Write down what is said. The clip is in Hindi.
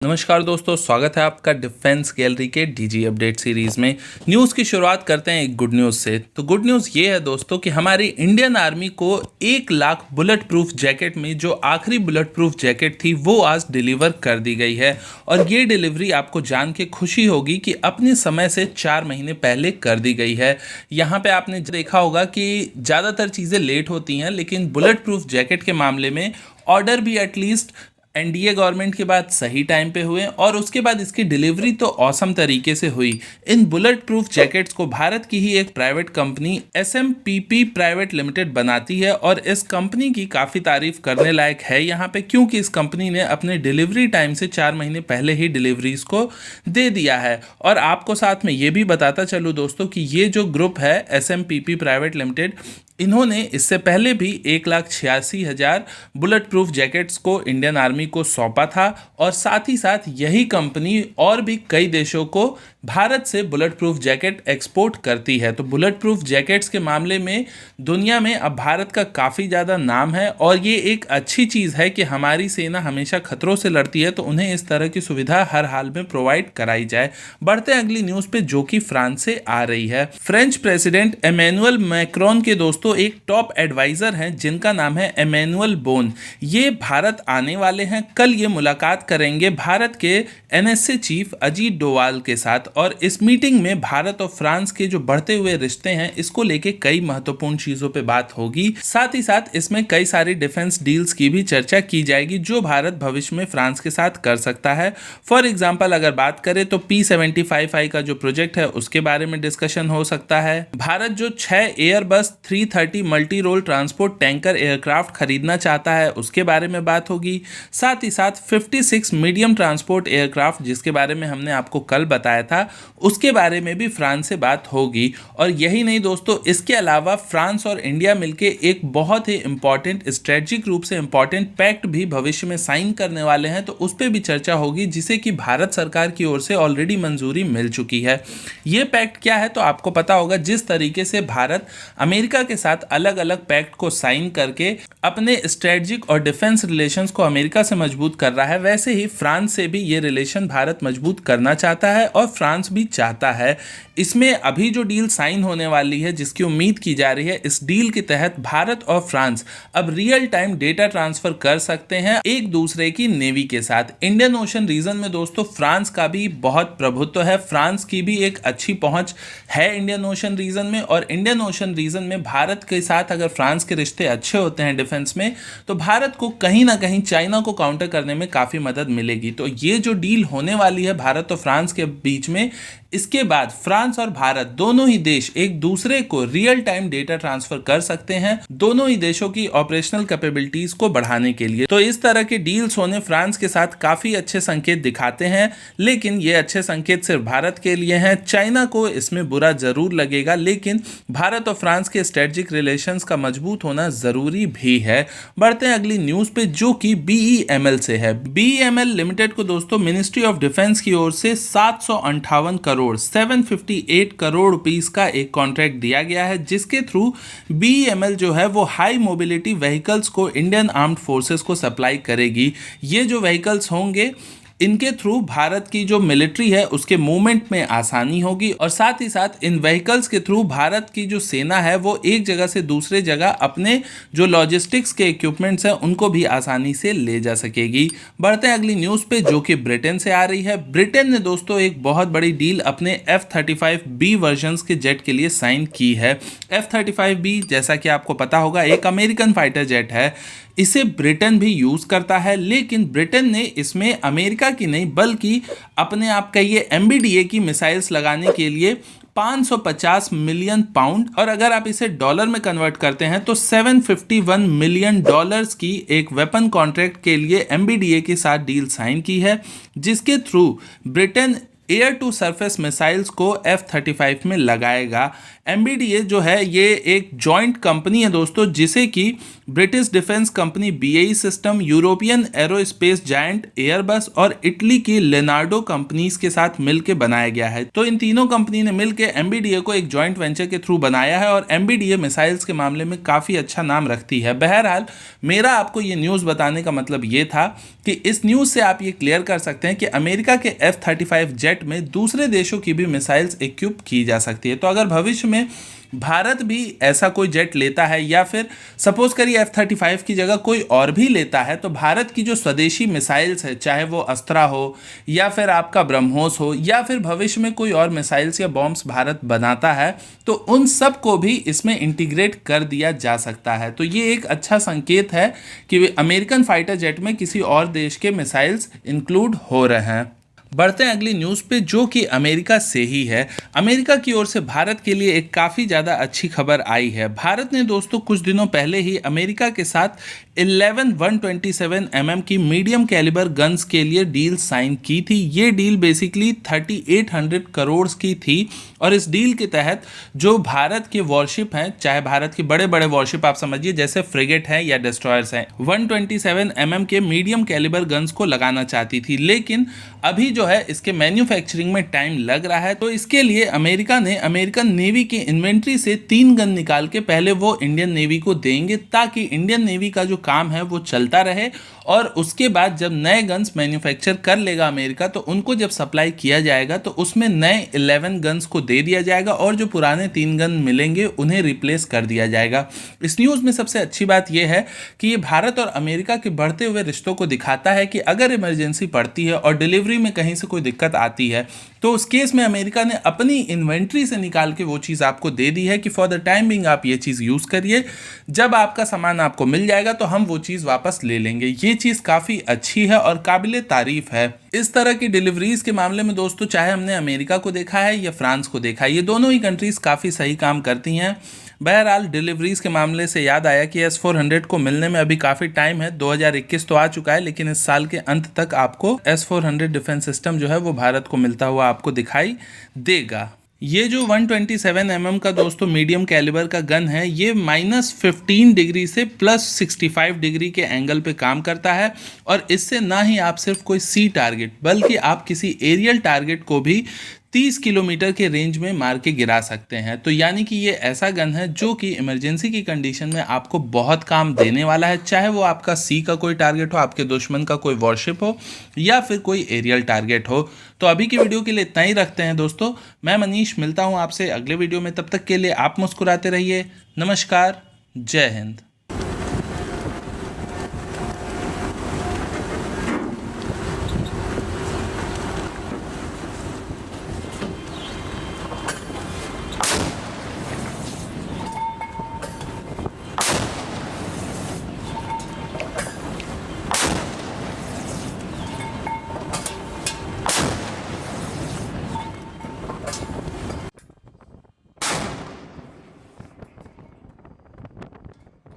नमस्कार दोस्तों, स्वागत है आपका डिफेंस गैलरी के डीजी अपडेट सीरीज़ में। न्यूज़ की शुरुआत करते हैं एक गुड न्यूज़ से। तो गुड न्यूज़ ये है दोस्तों कि हमारी इंडियन आर्मी को 1 लाख बुलेट प्रूफ जैकेट में जो आखिरी बुलेट प्रूफ जैकेट थी वो आज डिलीवर कर दी गई है। और ये डिलीवरी आपको जान के खुशी होगी कि अपने समय से 4 महीने पहले कर दी गई है। यहाँ पे आपने देखा होगा कि ज़्यादातर चीज़ें लेट होती हैं, लेकिन बुलेट प्रूफ जैकेट के मामले में ऑर्डर भी एटलीस्ट एनडीए गवर्नमेंट के बाद सही टाइम पे हुए और उसके बाद इसकी डिलीवरी तो औसम तरीके से हुई। इन बुलेट प्रूफ जैकेट्स को भारत की ही एक प्राइवेट कंपनी एसएमपीपी प्राइवेट लिमिटेड बनाती है और इस कंपनी की काफ़ी तारीफ करने लायक है यहाँ पे, क्योंकि इस कंपनी ने अपने डिलीवरी टाइम से 4 महीने पहले ही डिलीवरीज को दे दिया है। और आपको साथ में ये भी बताता चलूँ दोस्तों कि ये जो ग्रुप है एसएमपीपी प्राइवेट लिमिटेड, इन्होंने इससे पहले भी 1,86,000 बुलेट प्रूफ जैकेट्स को इंडियन आर्मी को सौंपा था और साथ ही साथ यही कंपनी और भी कई देशों को भारत से बुलेट प्रूफ जैकेट एक्सपोर्ट करती है। तो बुलेट प्रूफ जैकेट्स के मामले में दुनिया में अब भारत का काफ़ी ज़्यादा नाम है और ये एक अच्छी चीज़ है कि हमारी सेना हमेशा खतरों से लड़ती है, तो उन्हें इस तरह की सुविधा हर हाल में प्रोवाइड कराई जाए। बढ़ते हैं अगली न्यूज़ पे जो कि फ्रांस से आ रही है। फ्रेंच प्रेसिडेंट एमेनुअल मैक्रोन के दोस्तों एक टॉप एडवाइजर हैं जिनका नाम है एमेनुअल बोन। ये भारत आने वाले हैं। कल ये मुलाकात करेंगे भारत के एनएसए चीफ अजीत डोवाल के साथ और इस मीटिंग में भारत और फ्रांस के जो बढ़ते हुए रिश्ते हैं इसको लेके कई महत्वपूर्ण चीजों पे बात होगी। साथ ही साथ इसमें कई सारी डिफेंस डील्स की भी चर्चा की जाएगी जो भारत भविष्य में फ्रांस के साथ कर सकता है। फॉर एग्जाम्पल अगर बात करें तो P-75I का जो प्रोजेक्ट है उसके बारे में डिस्कशन हो सकता है। भारत जो 6 Airbus 330 multi role transport tanker aircraft खरीदना चाहता है उसके बारे में बात होगी। साथ ही साथ 56 मीडियम ट्रांसपोर्ट एयरक्राफ्ट जिसके बारे में हमने आपको कल बताया था उसके बारे में भी फ्रांस से बात होगी। और यही नहीं दोस्तों, इसके अलावा फ्रांस और इंडिया मिलके एक बहुत ही इंपॉर्टेंट स्ट्रेटजिक रूप से इंपॉर्टेंट पैक्ट भी भविष्य में साइन करने वाले हैं, तो उस पर भी चर्चा होगी जिसे कि भारत सरकार की ओर से ऑलरेडी मंजूरी मिल चुकी है। ये पैक्ट क्या है तो आपको पता होगा, जिस तरीके से भारत अमेरिका के साथ अलग अलग पैक्ट को साइन करके अपने स्ट्रेटजिक और डिफेंस रिलेशंस को अमेरिका से मजबूत कर रहा है, वैसे ही फ्रांस से भी ये रिलेशन भारत मजबूत करना चाहता है और फ्रांस भी चाहता है। इसमें अभी जो डील साइन होने वाली है जिसकी उम्मीद की जा रही है, इस डील के तहत भारत और फ्रांस अब रियल टाइम डेटा ट्रांसफर कर सकते हैं एक दूसरे की नेवी के साथ। इंडियन ओशन रीजन में दोस्तों फ्रांस का भी बहुत प्रभुत्व है, फ्रांस की भी एक अच्छी पहुंच है इंडियन ओशन रीजन में। और इंडियन ओशन रीजन में भारत के साथ अगर फ्रांस के रिश्ते अच्छे होते हैं डिफेंस में, तो भारत को कहीं ना कहीं चाइना को काउंटर करने में काफ़ी मदद मिलेगी। तो ये जो डील होने वाली है भारत और फ्रांस के बीच में, इसके बाद फ्रांस और भारत दोनों ही देश एक दूसरे को रियल टाइम डेटा ट्रांसफर कर सकते हैं, दोनों ही देशों की ऑपरेशनल कैपेबिलिटीज को बढ़ाने के लिए। तो इस तरह के डील्स होने फ्रांस के साथ काफी अच्छे संकेत दिखाते हैं, लेकिन ये अच्छे संकेत सिर्फ भारत के लिए हैं। चाइना को इसमें बुरा जरूर लगेगा, लेकिन भारत और फ्रांस के स्ट्रेटजिक रिलेशंस का मजबूत होना जरूरी भी है। बढ़ते हैं अगली न्यूज पे जो कि BEML से है। BEML लिमिटेड को दोस्तों मिनिस्ट्री ऑफ डिफेंस की ओर से 758 करोड़ रुपीस का एक कॉन्ट्रैक्ट दिया गया है, जिसके थ्रू BEML जो है वो हाई मोबिलिटी व्हीकल्स को इंडियन आर्म्ड फोर्सेस को सप्लाई करेगी। ये जो व्हीकल्स होंगे इनके थ्रू भारत की जो मिलिट्री है उसके मूवमेंट में आसानी होगी और साथ ही साथ इन व्हीकल्स के थ्रू भारत की जो सेना है वो एक जगह से दूसरे जगह अपने जो लॉजिस्टिक्स के इक्विपमेंट्स हैं उनको भी आसानी से ले जा सकेगी। बढ़ते हैं अगली न्यूज़ पे जो कि ब्रिटेन से आ रही है। ब्रिटेन ने दोस्तों एक बहुत बड़ी डील अपने F-35B वर्जन्स के जेट के लिए साइन की है। F-35B जैसा कि आपको पता होगा एक अमेरिकन फाइटर जेट है, इसे ब्रिटेन भी यूज करता है, लेकिन ब्रिटेन ने इसमें अमेरिका की नहीं बल्कि अपने आप कहिए MBDA की मिसाइल्स लगाने के लिए 550 मिलियन पाउंड, और अगर आप इसे डॉलर में कन्वर्ट करते हैं तो 751 मिलियन डॉलर्स की एक वेपन कॉन्ट्रैक्ट के लिए MBDA के साथ डील साइन की है, जिसके through Britain air to surface missiles को F-35 में लगाएगा। MBDA जो है ये एक जॉइंट कंपनी है दोस्तों, जिसे कि British defence company BAE system, European aerospace giant Airbus और इटली की लेनार्डो कंपनीज के साथ मिलकर बनाया गया है। तो इन तीनों कंपनी ने मिलकर MBDA को एक जॉइंट वेंचर के थ्रू बनाया है और MBDA मिसाइल्स के मामले में काफी अच्छा नाम रखती है। बहरहाल मेरा आपको ये न्यूज बताने का मतलब ये था कि इस न्यूज से आप ये क्लियर कर सकते हैं कि अमेरिका के F-35 जेट में दूसरे देशों की भी मिसाइल्स इक्विप की जा सकती है। तो अगर भविष्य में भारत भी ऐसा कोई जेट लेता है या फिर सपोज करिए F-35 की जगह कोई और भी लेता है, तो भारत की जो स्वदेशी मिसाइल्स है, चाहे वो अस्त्रा हो या फिर आपका ब्रह्मोस हो या फिर भविष्य में कोई और मिसाइल्स या बॉम्ब्स भारत बनाता है, तो उन सब को भी इसमें इंटीग्रेट कर दिया जा सकता है। तो ये एक अच्छा संकेत है कि अमेरिकन फाइटर जेट में किसी और देश के मिसाइल्स इंक्लूड हो रहे हैं। बढ़ते हैं अगली न्यूज़ पे, जो कि अमेरिका से ही है। अमेरिका की ओर से भारत के लिए एक काफ़ी ज़्यादा अच्छी खबर आई है। भारत ने दोस्तों कुछ दिनों पहले ही अमेरिका के साथ 11 127 mm की मीडियम कैलिबर गन्स के लिए डील साइन की थी। ये डील बेसिकली 3800 करोड़ की थी और इस डील के तहत जो भारत के वॉरशिप हैं, चाहे भारत के बड़े बड़े वॉरशिप आप समझिए जैसे फ्रिगेट हैं या डिस्ट्रॉयर्स हैं, 127 mm के मीडियम कैलिबर गन्स को लगाना चाहती थी, लेकिन अभी जो है इसके मैन्युफैक्चरिंग में टाइम लग रहा है। तो इसके लिए अमेरिका ने अमेरिकन नेवी की इन्वेंट्री से 3 गन निकाल के पहले वो इंडियन नेवी को देंगे, ताकि इंडियन नेवी का जो काम है वो चलता रहे और उसके बाद जब नए गन्स मैन्युफैक्चर कर लेगा अमेरिका, तो उनको जब सप्लाई किया जाएगा तो उसमें नए 11 गन्स को दे दिया जाएगा और जो पुराने 3 गन मिलेंगे उन्हें रिप्लेस कर दिया जाएगा। इस न्यूज़ में सबसे अच्छी बात यह है कि ये भारत और अमेरिका के बढ़ते हुए रिश्तों को दिखाता है कि अगर इमरजेंसी पड़ती है और डिलीवरी में कहीं से कोई दिक्कत आती है, तो उस केस में अमेरिका ने अपनी इन्वेंट्री से निकाल के वो चीज़ आपको दे दी है कि फॉर द टाइम बिंग आप ये चीज़ यूज़ करिए, जब आपका सामान आपको मिल जाएगा तो हम वो चीज़ वापस ले लेंगे। ये चीज़ काफ़ी अच्छी है और काबिले तारीफ है। इस तरह की डिलीवरीज के मामले में दोस्तों, चाहे हमने अमेरिका को देखा है या फ्रांस को देखा है, ये दोनों ही कंट्रीज काफ़ी सही काम करती हैं। बहरहाल डिलीवरीज के मामले से याद आया कि S-400 को मिलने में अभी काफ़ी टाइम है। 2021 तो आ चुका है, लेकिन इस साल के अंत तक आपको S-400 डिफेंस सिस्टम जो है वो भारत को मिलता हुआ आपको दिखाई देगा। ये जो 127 mm का दोस्तों मीडियम कैलिबर का गन है, ये -15 डिग्री से +65 डिग्री के एंगल पे काम करता है और इससे ना ही आप सिर्फ कोई सी टारगेट बल्कि आप किसी एरियल टारगेट को भी 30 किलोमीटर के रेंज में मार के गिरा सकते हैं। तो यानी कि ये ऐसा गन है जो कि इमरजेंसी की कंडीशन में आपको बहुत काम देने वाला है, चाहे वो आपका सी का कोई टारगेट हो, आपके दुश्मन का कोई वॉरशिप हो या फिर कोई एरियल टारगेट हो। तो अभी की वीडियो के लिए इतना ही रखते हैं दोस्तों। मैं मनीष मिलता हूँ आपसे अगले वीडियो में, तब तक के लिए आप मुस्कुराते रहिए। नमस्कार, जय हिंद।